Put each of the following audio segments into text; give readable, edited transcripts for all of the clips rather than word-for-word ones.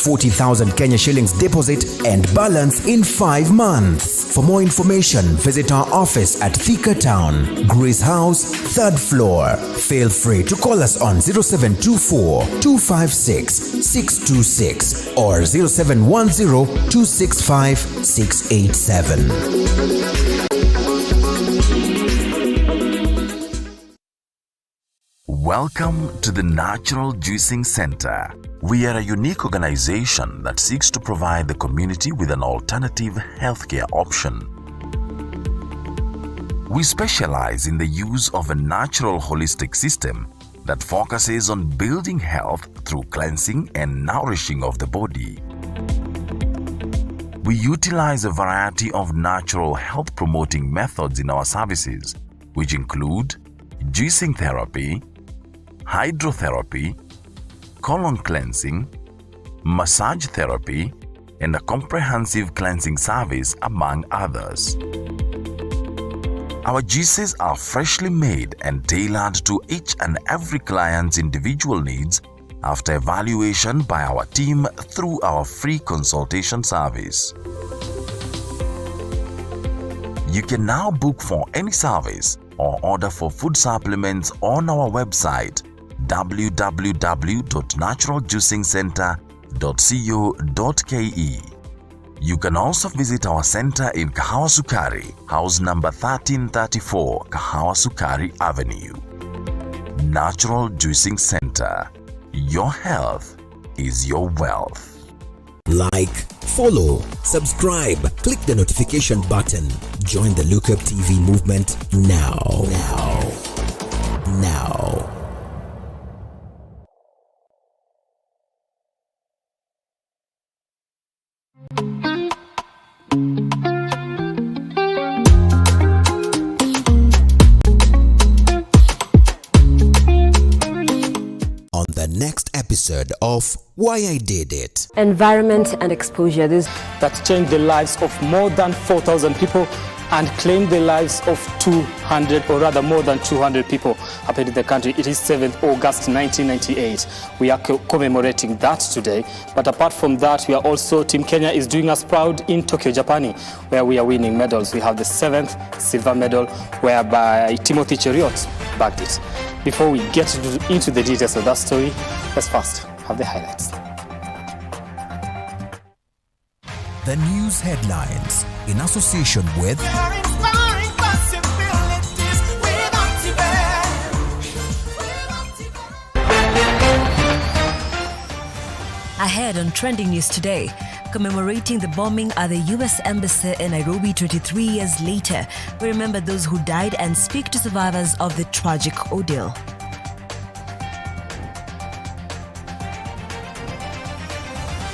40,000 Kenya shillings deposit and balance in 5 months. For more information, visit our office at Thika Town, Grace House, 3rd floor. Feel free to call us on 0724 256 626 or 0710 265 687. Welcome to the Natural Juicing Center. We are a unique organization that seeks to provide the community with an alternative healthcare option. We specialize in the use of a natural holistic system that focuses on building health through cleansing and nourishing of the body. We utilize a variety of natural health promoting methods in our services, which include juicing therapy, hydrotherapy, colon cleansing, massage therapy, and a comprehensive cleansing service, among others. Our juices are freshly made and tailored to each and every client's individual needs after evaluation by our team through our free consultation service. You can now book for any service or order for food supplements on our website www.naturaljuicingcenter.co.ke. You can also visit our center in Kahawa Sukari, house number 1334, Kahawa Sukari Avenue. Natural Juicing Center. Your health is your wealth. Like, follow, subscribe, click the notification button. Join the Lookup TV movement now. On the next episode of Why I Did It. Environment and exposure. That changed the lives of more than 4,000 people and claimed the lives of 200, or rather more than 200 people happened in the country. It is 7th August 1998. We are commemorating that today. But apart from that, we are also, Team Kenya is doing us proud in Tokyo, Japan, where we are winning medals. We have the 7th silver medal, whereby Timothy Cheriot bagged it. Before we get into the details of that story, let's first have the highlights. The news headlines in association with Ahead on trending news today, commemorating the bombing at the U.S. Embassy in Nairobi 23 years later, we remember those who died and speak to survivors of the tragic ordeal.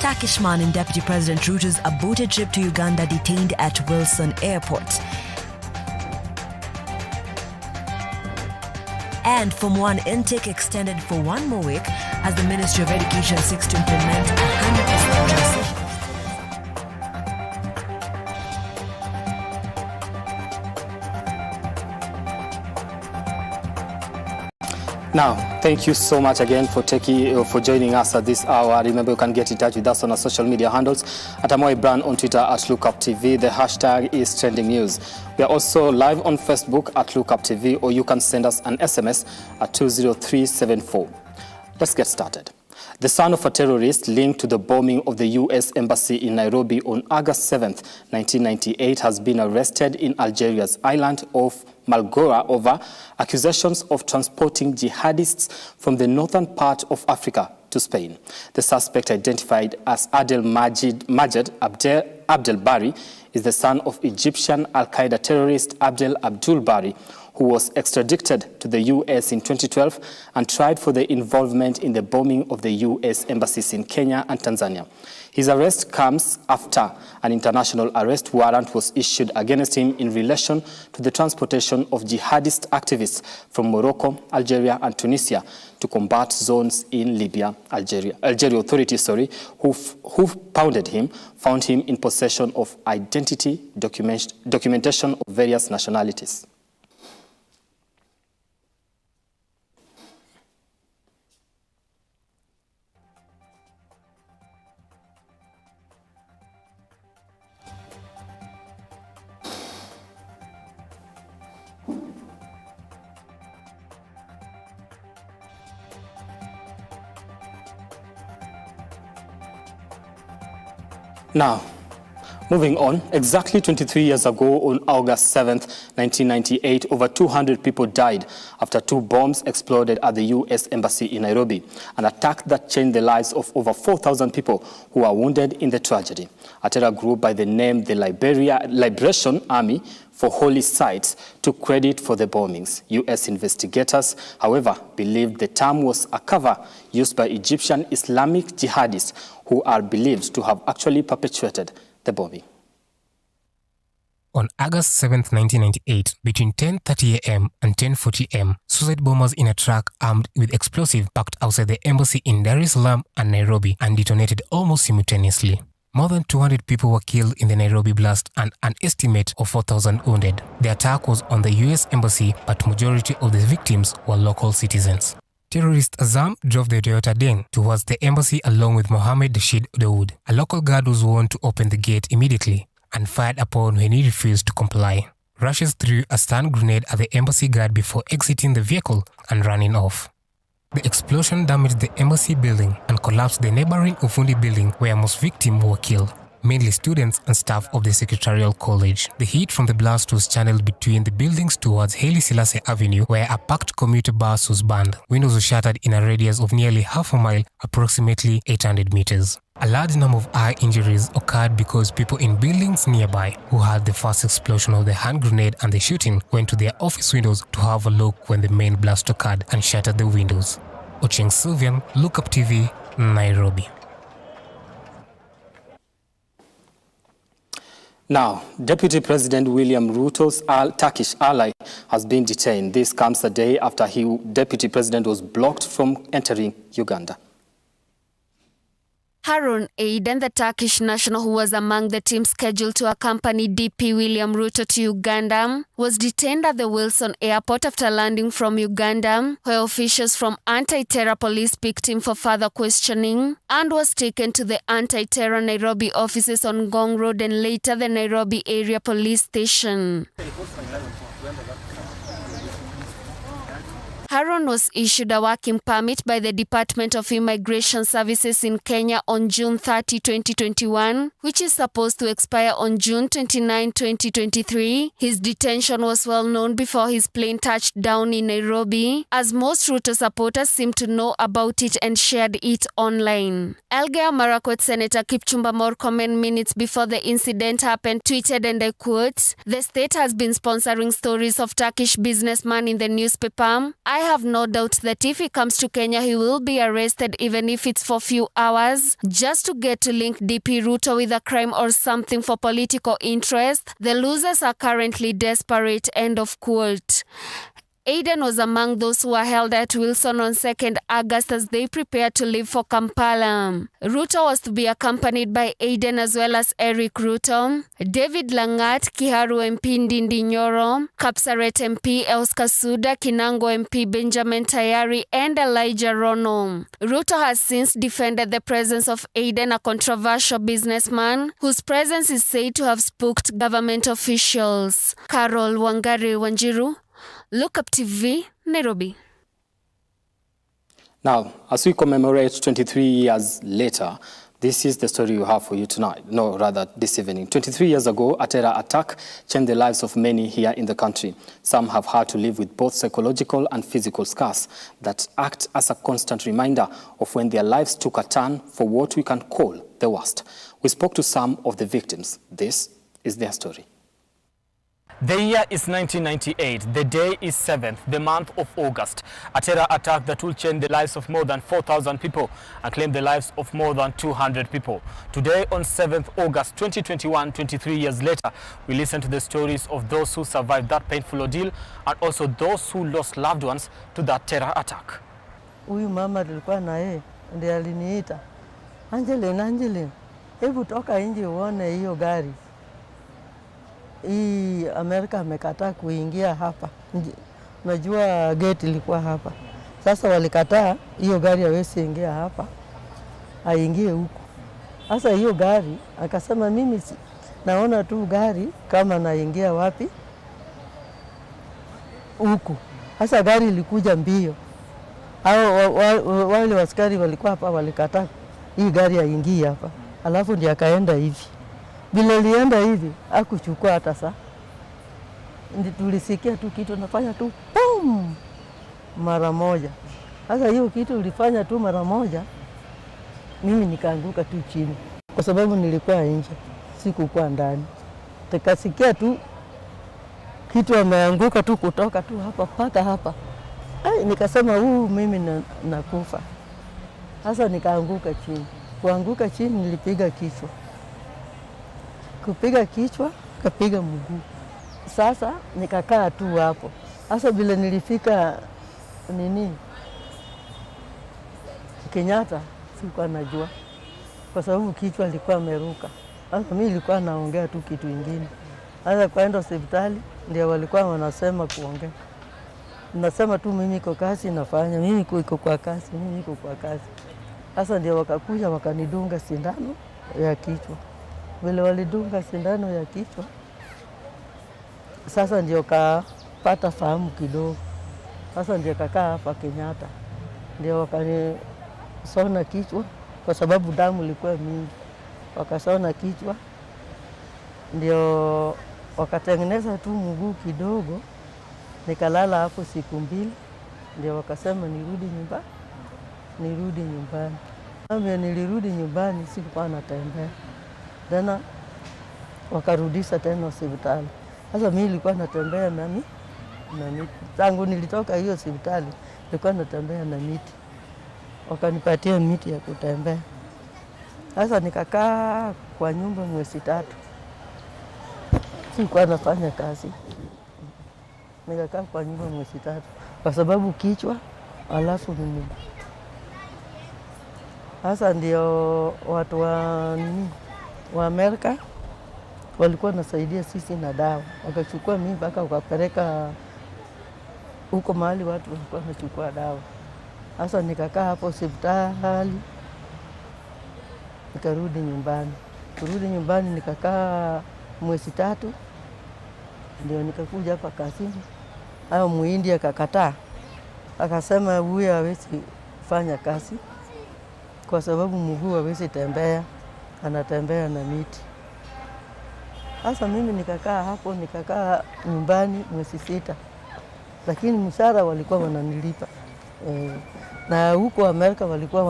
Turkish man in Deputy President Ruto's aborted trip to Uganda detained at Wilson Airport. And Form 1 intake extended for 1 more week as the Ministry of Education seeks to implement 100% transition. Now, thank you so much again for joining us at this hour. Remember, you can get in touch with us on our social media handles at Amoy Brand on Twitter at LookUpTV. The hashtag is Trending News. We are also live on Facebook at LookUpTV, or you can send us an SMS at 20374. Let's get started. The son of a terrorist linked to the bombing of the U.S. Embassy in Nairobi on August 7th, 1998 has been arrested in Algeria's island of Malgora over accusations of transporting jihadists from the northern part of Africa to Spain. The suspect, identified as Adel Majed Abdel Bari, is the son of Egyptian Al-Qaeda terrorist Abdel Abdul Bari, who was extradited to the U.S. in 2012 and tried for the involvement in the bombing of the U.S. embassies in Kenya and Tanzania. His arrest comes after an international arrest warrant was issued against him in relation to the transportation of jihadist activists from Morocco, Algeria, and Tunisia to combat zones in Libya. Algeria authorities, who pounded him, found him in possession of identity documentation of various nationalities. Now, moving on, exactly 23 years ago on August 7th, 1998, over 200 people died after 2 bombs exploded at the U.S. Embassy in Nairobi, an attack that changed the lives of over 4,000 people who were wounded in the tragedy. A terror group by the name the Liberation Army for Holy Sites took credit for the bombings. U.S. investigators, however, believed the term was a cover used by Egyptian Islamic jihadists who are believed to have actually perpetuated the bombing. On August 7, 1998, between 10:30 a.m. and 10:40 a.m., suicide bombers in a truck armed with explosive parked outside the embassy in Dar es Salaam and Nairobi and detonated almost simultaneously. More than 200 people were killed in the Nairobi blast and an estimate of 4,000 wounded. The attack was on the U.S. embassy, but majority of the victims were local citizens. Terrorist Azam drove the Toyota Den towards the embassy along with Mohammed Rashid Dawood. A local guard was warned to open the gate immediately and fired upon when he refused to comply. Rushes threw a stun grenade at the embassy guard before exiting the vehicle and running off. The explosion damaged the embassy building and collapsed the neighboring Ufundi building where most victims were killed, mainly students and staff of the Secretarial College. The heat from the blast was channeled between the buildings towards Haile Selassie Avenue, where a packed commuter bus was burned. Windows were shattered in a radius of nearly half a mile, approximately 800 meters. A large number of eye injuries occurred because people in buildings nearby who had the first explosion of the hand grenade and the shooting went to their office windows to have a look when the main blast occurred and shattered the windows. Ocheng Sylvian, Look Up TV, Nairobi. Now, Deputy President William Ruto's Turkish ally has been detained. This comes a day after Deputy President was blocked from entering Uganda. Harun Aiden, the Turkish national who was among the team scheduled to accompany DP William Ruto to Uganda, was detained at the Wilson airport after landing from Uganda, where officials from anti-terror police picked him for further questioning and was taken to the anti-terror Nairobi offices on Ngong Road and later the Nairobi area police station. Harun was issued a working permit by the Department of Immigration Services in Kenya on June 30, 2021, which is supposed to expire on June 29, 2023. His detention was well known before his plane touched down in Nairobi, as most Ruto supporters seemed to know about it and shared it online. Elgeyo Marakwet Senator Kipchumba Murkomen minutes before the incident happened tweeted, and I quote, "The state has been sponsoring stories of Turkish businessmen in the newspaper. I have no doubt that if he comes to Kenya, he will be arrested even if it's for few hours, just to get to link DP Ruto with a crime or something for political interest. The losers are currently desperate," end of quote. Aiden was among those who were held at Wilson on 2nd August as they prepared to leave for Kampala. Ruto was to be accompanied by Aiden as well as Eric Ruto, David Langat, Kiharu MP Ndindi Nyoro, Kapsaret MP Oscar Suda, Kinango MP Benjamin Tayari, and Elijah Rono. Ruto has since defended the presence of Aiden, a controversial businessman whose presence is said to have spooked government officials. Carol Wangari Wanjiru, Look Up TV, Nairobi. Now, as we commemorate 23 years later, this is the story we have for you tonight. No, rather this evening. 23 years ago, a terror attack changed the lives of many here in the country. Some have had to live with both psychological and physical scars that act as a constant reminder of when their lives took a turn for what we can call the worst. We spoke to some of the victims. This is their story. The year is 1998. The day is 7th, the month of August. A terror attack that will change the lives of more than 4,000 people and claim the lives of more than 200 people. Today, on 7th August 2021, 23 years later, we listen to the stories of those who survived that painful ordeal and also those who lost loved ones to that terror attack. Huyu mama tulikuwa na yeye ndiye aliniita, Angeline, hebu toka nje uone hiyo gari. Hii Amerika amekataa kuingia hapa. Najua gate ilikuwa hapa. Sasa walikataa hiyo gari haiwezi ingia hapa. Aingie huko. Sasa hiyo gari akasema mimi naona tu gari kama naingia wapi? Huko. Sasa gari ilikuja mbio. Hao wale askari walikuwa hapa walikataa hii gari haingii hapa. alafu ndiye akaenda hivi. Bila alienda hivi hakuchukua hata saa. Tulisikia tu kitu nafanya tu pum mara moja. Sasa hiyo kitu ulifanya tu mara moja, mimi nikaanguka tu chini kwa sababu nilikuwa nje, sikukuwa ndani. Nikasikia tu kitu ameanguka tu kutoka tu hapa mpaka hapa. Nikasema mimi nakufa. Sasa nikaanguka chini. Kuanguka chini nilipiga kichwa. Kupiga kichwa, kapiga mguu. Sasa nikakaa tu hapo. Sasa bila nilifika Kenyatta, sikuwa najua kwa sababu kichwa ilikuwa ameruka. Sasa mimi nilikuwa naongea tu kitu kingine. Sasa kwenda hospitali ndio walikuwa wanasema kuongea. Nasema tu mimi niko kazi nafanya, mimi niko kwa kazi, mimi niko kwa kazi. Sasa ndio wakakuja wakanidunga sindano ya kichwa. Vile walidunga sindano ya kichwa, sasa ndio kapata fahamu kidogo. Sasa ndio kakaa hapa Kenyatta. Ndio wakanisona kichwa kwa sababu damu ilikuwa mingi. Wakasona kichwa. Ndio wakatengeneza tu mguu kidogo. Nikalala hapo siku 2. Ndio wakasema nirudi nyumbani. Nilirudi nyumbani, sikuwa natembea. Tena wakarudisha tena hospitali. Sasa mimi nilikuwa natembea na miti. Tangu nilitoka hiyo hospitali nilikuwa natembea na miti. Wakanipatia miti ya kutembea. Sasa nikakaa kwa nyumba mwezi 3. Sikuwa nafanya kazi. Nikakaa kwa nyumba mwezi 3 kwa sababu kichwa alafu mimi. Sasa ndio watu wa Amerika walikuwa nasaidia sisi na dawa. Wakachukua mimi mpaka wakapeleka huko mahali watu walikuwa wanachukua dawa. Sasa nikakaa hapo hospitali. Nikarudi nyumbani. Kurudi nyumbani nikakaa mwezi 3. Ndio nikakuja hapa kazini. Hayo Muhindi akakataa. Akasema huyu hawezi fanya kazi kwa sababu mguu hawezi tembea, anatembea na miti. Sasa mimi nikakaa hapo, nikakaa nyumbani mwezi 6. Lakini mshahara walikuwa wananilipa. Na huko Amerika walikuwa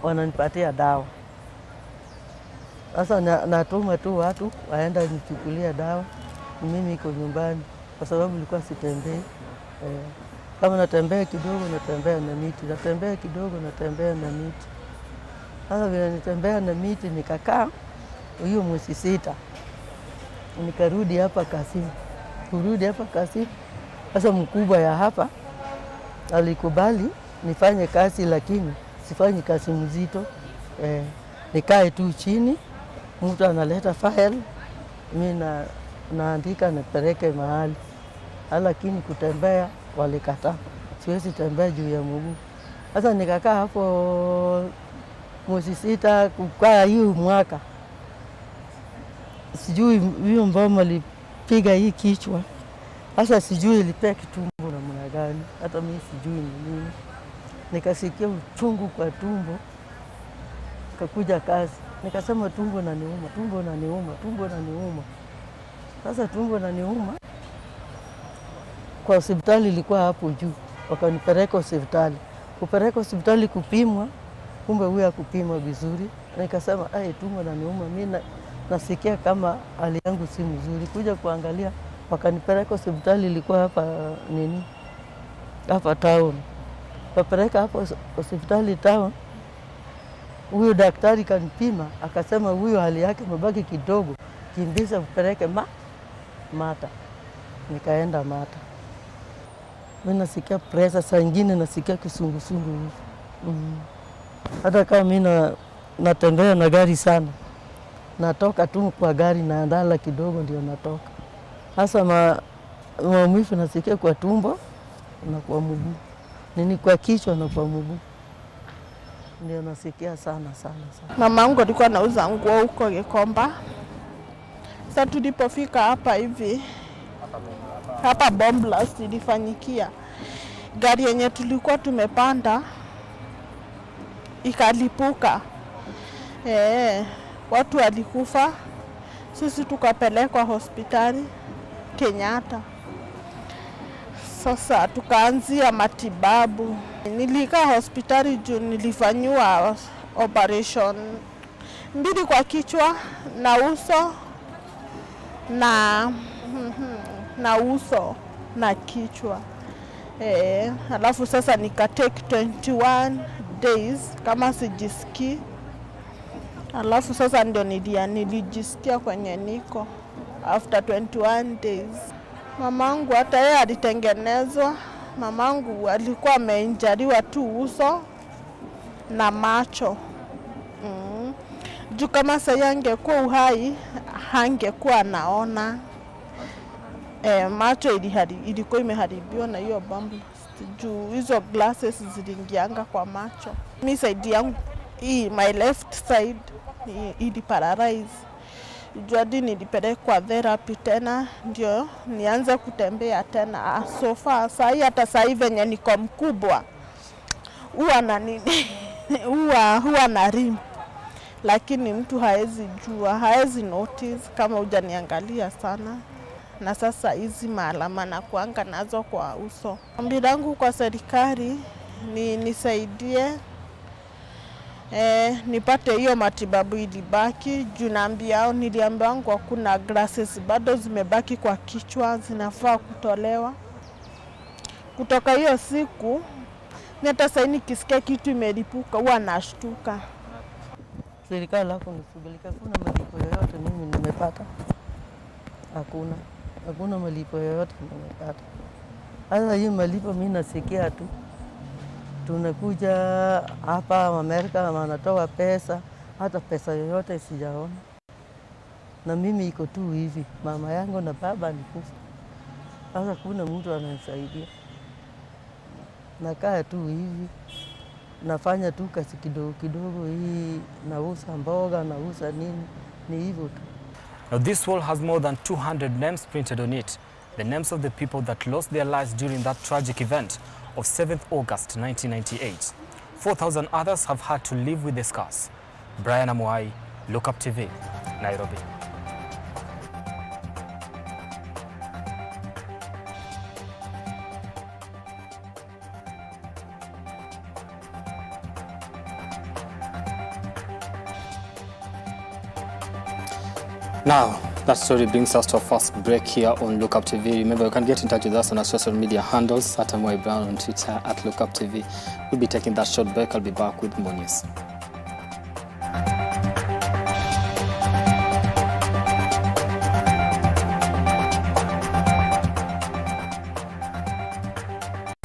wananipatia dawa. Sasa natuma tu watu waenda nichukulia dawa. Mimi niko nyumbani kwa sababu nilikuwa sitembei. Kama natembea kidogo natembea na miti, natembea kidogo natembea na miti. Sasa vile nitembea na miti nikakaa hiyo mwezi 6. Nikarudi hapa kazini. Kurudi hapa kazini. Sasa mkubwa ya hapa alikubali nifanye kazi lakini sifanyi kazi mzito. Nikae tu chini, mtu analeta file, mimi naandika nipeleke mahali. Lakini kutembea walikataa. Siwezi tembea juu ya mguu. Sasa nikakaa hapo mwezi 6 kukaa hiyo mwaka. Sijui hiyo mboma alipiga hii kichwa. Sasa sijui ilipea kitumbo namna gani. Hata mimi sijui ni nini. Nikasikia uchungu kwa tumbo. Nikakuja kazi. Nikasema tumbo inaniuma. Sasa tumbo inaniuma. Kwa hospitali ilikuwa hapo juu. Wakanipeleka hospitali. Kupeleka hospitali kupimwa, kumbe huyu hakupimwa vizuri. Nikasema tumbo inaniuma. Mimi nasikia kama hali yangu si mzuri. Kuja kuangalia, wakanipeleka hospitali ilikuwa hapa town. Wapeleka hapo hospitali town. Huyu daktari kanipima, akasema huyu hali yake mabaki kidogo. Kimbiza upeleke Mata. Nikaenda Mata. Mimi nasikia pressure, saa nyingine nasikia kisungusungu hivi. Hata kama mimi natembea na gari sana. Natoka tu kwa gari na ndala kidogo ndio natoka. Sasa maumivu nasikia kwa tumbo na kwa mguu. Kwa kichwa na kwa mguu. Ndio nasikia sana. Mama yangu alikuwa anauza nguo huko Gikomba. Sasa tulipofika hapa hivi, hapa bomb blast ilifanyikia. Gari yenye tulikuwa tumepanda ikalipuka. Watu walikufa, sisi tukapelekwa hospitali Kenyatta. Sasa tukaanzia matibabu. Nilikaa hospitali juu nilifanywa operation 2 kwa kichwa na uso na uso na kichwa. Alafu sasa nikatake 21 days kama sijisikii. Alafu sasa ndio nilijisikia kwenye niko after 21 days. Mamangu hata yeye alitengenezwa. Mamangu alikuwa ameinjariwa tu uso na macho. Juu kama sasa angekuwa uhai, hangekuwa anaona. Macho ilikuwa imeharibiwa na hiyo bomb. Juu hizo glasses ziliingianga kwa macho. Mimi side yangu hii, my left side ili paralyze. Jadi nilipelekwa therapy tena ndio nianze kutembea tena. So far hata sasa hivi venye niko mkubwa huwa na nini huwa na rim, lakini mtu haezi jua, haezi notice kama hujaniangalia sana. Na sasa hizi maalama na kuanga nazo kwa uso. Ombi langu kwa serikali ni nisaidie nipate hiyo matibabu ilibaki. Juu niliambiwa kuna glasses bado zimebaki kwa kichwa, zinafaa kutolewa. Kutoka hiyo siku hata sasa nikisikia kitu imelipuka huwa nashtuka. Serikali lako nishughulika, kuna malipo yoyote mimi nimepata? Hakuna malipo yoyote nimepata. Sasa hii malipo mimi nasikia tu. Tunakuja hapa Amerika wanatoa pesa, hata pesa yoyote sijaona. Na mimi iko tu hivi, mama yangu na baba alikufa. Sasa kuna mtu ananisaidia. Nakaa tu hivi, nafanya tu kazi kidogo hii, nauza mboga, nauza nini, ni hivyo tu. Now this wall has more than 200 names printed on it. The names of the people that lost their lives during that tragic event of 7th August 1998. 4,000 others have had to live with the scars. Brian Amuai, Look Up TV, Nairobi. Now, that story brings us to a first break here on Look Up TV. Remember, you can get in touch with us on our social media handles at Amoy Brown on Twitter, at Look Up TV. We'll be taking that short break. I'll be back with more news.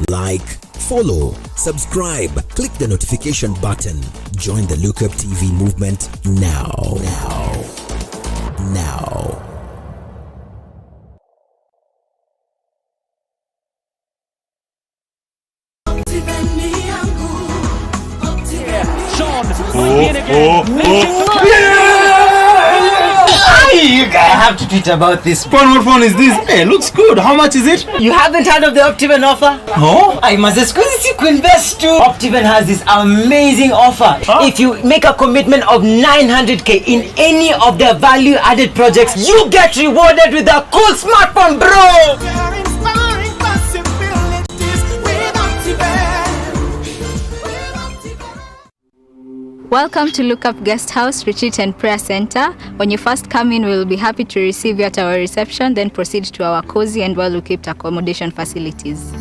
Like, follow, subscribe, click the notification button. Join the Look Up TV movement now. You guys have to tweet about this. What phone is this? Hey, looks good. How much is it? You haven't heard of the Optiven offer? No. I must excuse you to invest too. Optiven has this amazing offer. If you make a commitment of 900k in any of their value-added projects, you get rewarded with a cool smartphone, bro. Welcome to Look Up Guest House, Retreat and Prayer Center. When you first come in, we will be happy to receive you at our reception, then proceed to our cozy and well-equipped accommodation facilities.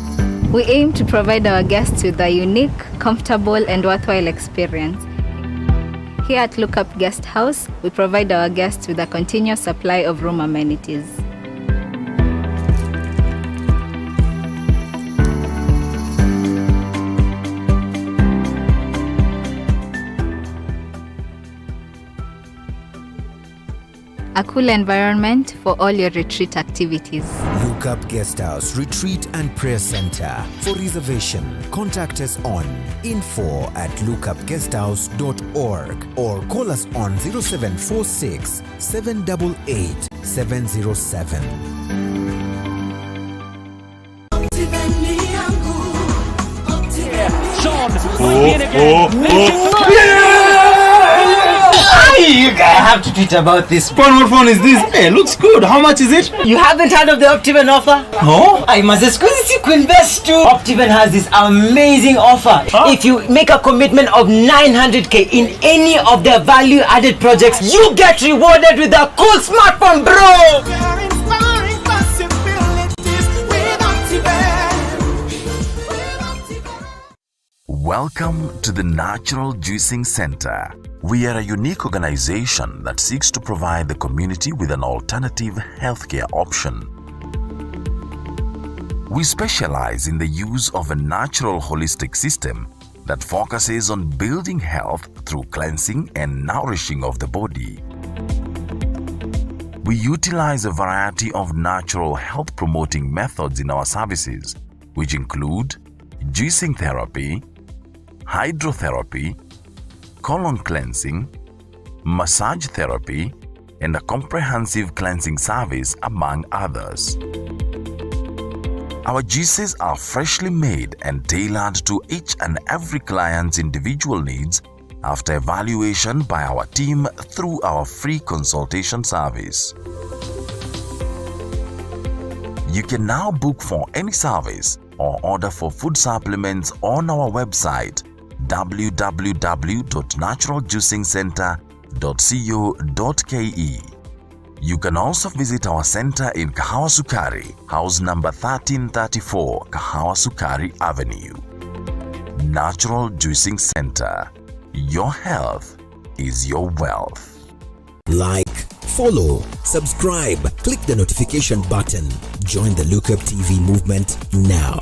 We aim to provide our guests with a unique, comfortable and worthwhile experience. Here at Look Up Guest House, we provide our guests with a continuous supply of room amenities. A cool environment for all your retreat activities. Look Up Guest House, Retreat and Prayer Center. For reservation, contact us on info@lookupguesthouse.org or call us on 0746 788 707. have to tweet about this. What phone is this? Hey, looks good. How much is it? You haven't heard of the Optiven offer? No. I must excuse you, invest too. Optiven has this amazing offer. If you make a commitment of 900k in any of their value-added projects, you get rewarded with a cool smartphone, bro. Welcome to the Natural Juicing Center. We are a unique organization that seeks to provide the community with an alternative healthcare option. We specialize in the use of a natural holistic system that focuses on building health through cleansing and nourishing of the body. We utilize a variety of natural health promoting methods in our services, which include juicing therapy, hydrotherapy, colon cleansing, massage therapy, and a comprehensive cleansing service, among others. Our juices are freshly made and tailored to each and every client's individual needs after evaluation by our team through our free consultation service. You can now book for any service or order for food supplements on our website www.naturaljuicingcenter.co.ke. You can also visit our center in Kahawa Sukari, house number 1334, Kahawa Sukari Avenue. Natural Juicing Center. Your health is your wealth. Like, follow, subscribe, click the notification button. Join the Lookup TV movement now.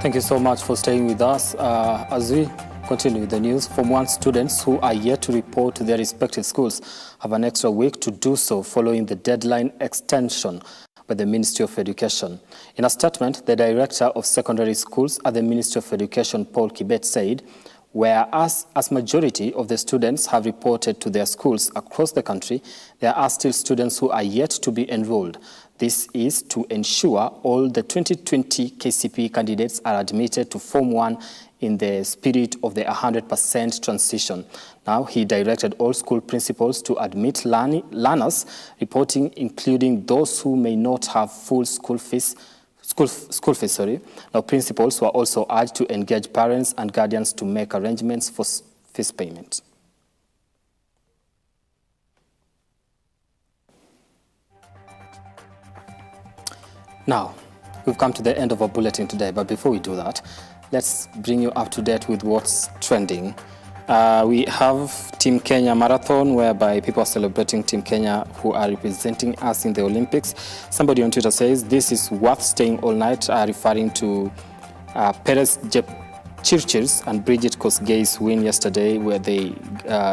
Thank you so much for staying with us. As we continue with the news, Form 1 students who are yet to report to their respective schools have an extra week to do so following the deadline extension by the Ministry of Education. In a statement, the Director of Secondary Schools at the Ministry of Education, Paul Kibet, said, whereas as majority of the students have reported to their schools across the country, there are still students who are yet to be enrolled. This is to ensure all the 2020 KCPE candidates are admitted to Form 1 in the spirit of the 100% transition. Now, he directed all school principals to admit learners reporting, including those who may not have full school fees. Now, principals were also urged to engage parents and guardians to make arrangements for fees payment. Now, we've come to the end of our bulletin today, but before we do that, let's bring you up to date with what's trending. We have Team Kenya Marathon, whereby people are celebrating Team Kenya who are representing us in the Olympics. Somebody on Twitter says, this is worth staying all night, referring to Perez Jepchirchir's and Bridget Kosgei's win yesterday, where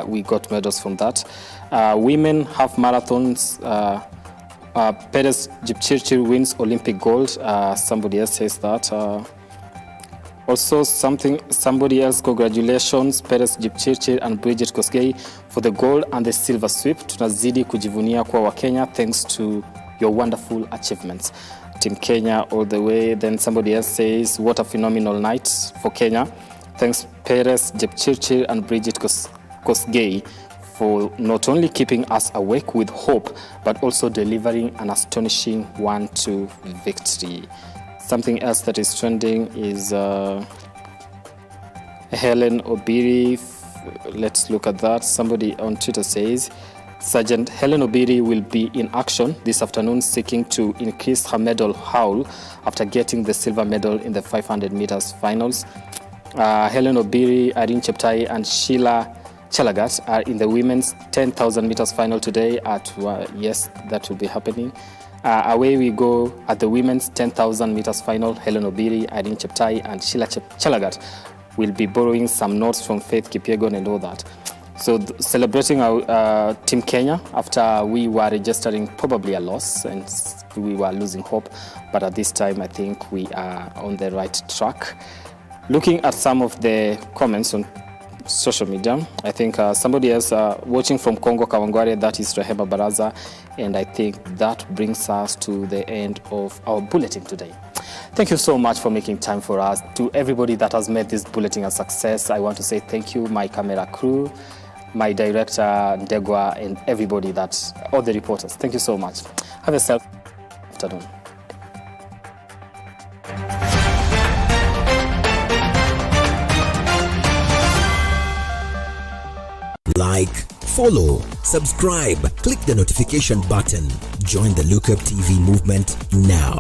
we got medals from that. Women half marathons, Perez Jepchirchir wins Olympic gold. Somebody else says that. Also, somebody else, congratulations Perez Jepchirchir and Bridget Kosgei for the gold and the silver sweep. Tunazidi kujivunia kwa Wakenya thanks to your wonderful achievements. Team Kenya all the way. Then somebody else says, what a phenomenal night for Kenya. Thanks Perez Jepchirchir and Bridget Kosgei for not only keeping us awake with hope, but also delivering an astonishing 1-2 victory. Something else that is trending is Helen Obiri. Let's look at that. Somebody on Twitter says, Sergeant Helen Obiri will be in action this afternoon seeking to increase her medal haul after getting the silver medal in the 500 meters finals. Helen Obiri, Irene Cheptai, and Sheila Chelagat are in the women's 10,000 meters final today at, yes, that will be happening. Away we go at the women's 10,000 meters final. Helen Obiri, Irene Cheptai, and Sheila Chelagat will be borrowing some notes from Faith Kipyegon and all that. So celebrating our Team Kenya after we were registering probably a loss and we were losing hope. But at this time, I think we are on the right track. Looking at some of the comments on social media. I think somebody else watching from Congo, Kawangware, that is Rehema Baraza. And I think that brings us to the end of our bulletin today. Thank you so much for making time for us. To everybody that has made this bulletin a success, I want to say thank you, my camera crew, my director, Ndegwa, and everybody all the reporters. Thank you so much. Have a safe afternoon. Like, follow, subscribe, click the notification button. Join the Lookup TV movement now.